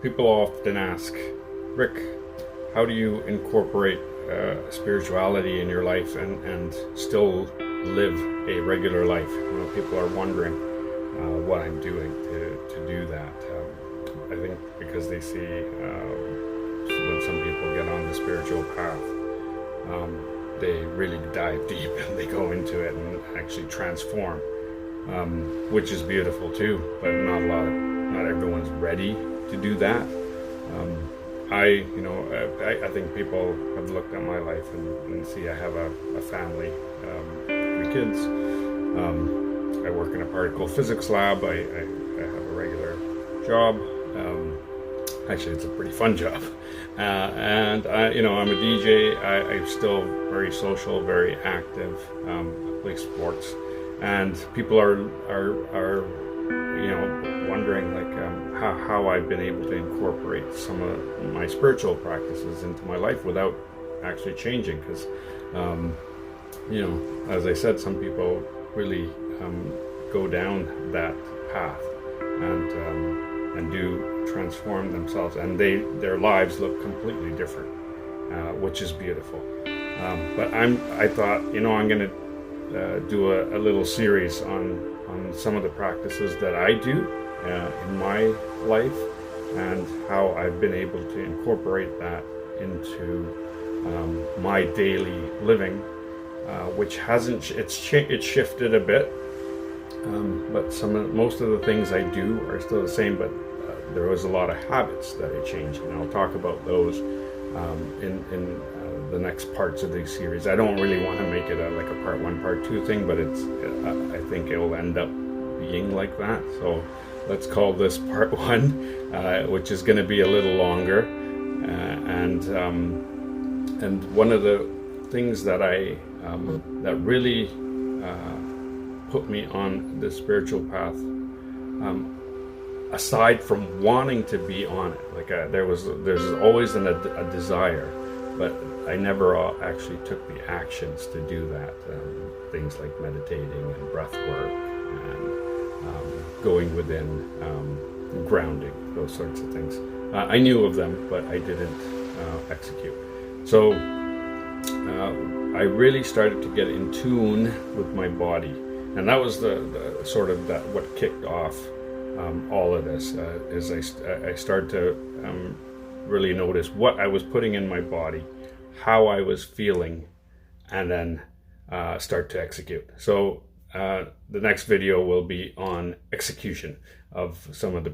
People often ask, Rick, how do you incorporate spirituality in your life and still live a regular life? People are wondering what I'm doing to do that. I think because they see when some people get on the spiritual path, they really dive deep and they go into it and actually transform, which is beautiful too. But not everyone's ready to do that. I think people have looked at my life and see I have a family, 3 kids. I work in a particle physics lab. I have a regular job. Actually, it's a pretty fun job. And I'm a DJ. I'm still very social, very active. I play sports, and people are wondering how I've been able to incorporate some of my spiritual practices into my life without actually changing. Because as I said, some people really go down that path and do transform themselves, and their lives look completely different, which is beautiful. But I thought I'm going to do a little series on some of the practices that I do in my life and how I've been able to incorporate that into my daily living, which it's shifted a bit, but most of the things I do are still the same, but there was a lot of habits that I changed, and I'll talk about those in the next parts of the series. I don't really want to make it like a part 1, part 2 thing, but I think it will end up being like that. So let's call this part 1, which is going to be a little longer. And one of the things that that really put me on the spiritual path, aside from wanting to be on it, there's always a desire, but I never actually took the actions to do that. Things like meditating and breath work and going within, grounding, those sorts of things. I knew of them, but I didn't execute. So I really started to get in tune with my body, and that was the sort of what kicked off all of this. Is I started to really notice what I was putting in my body, how I was feeling, and then start to execute. So the next video will be on execution of some of the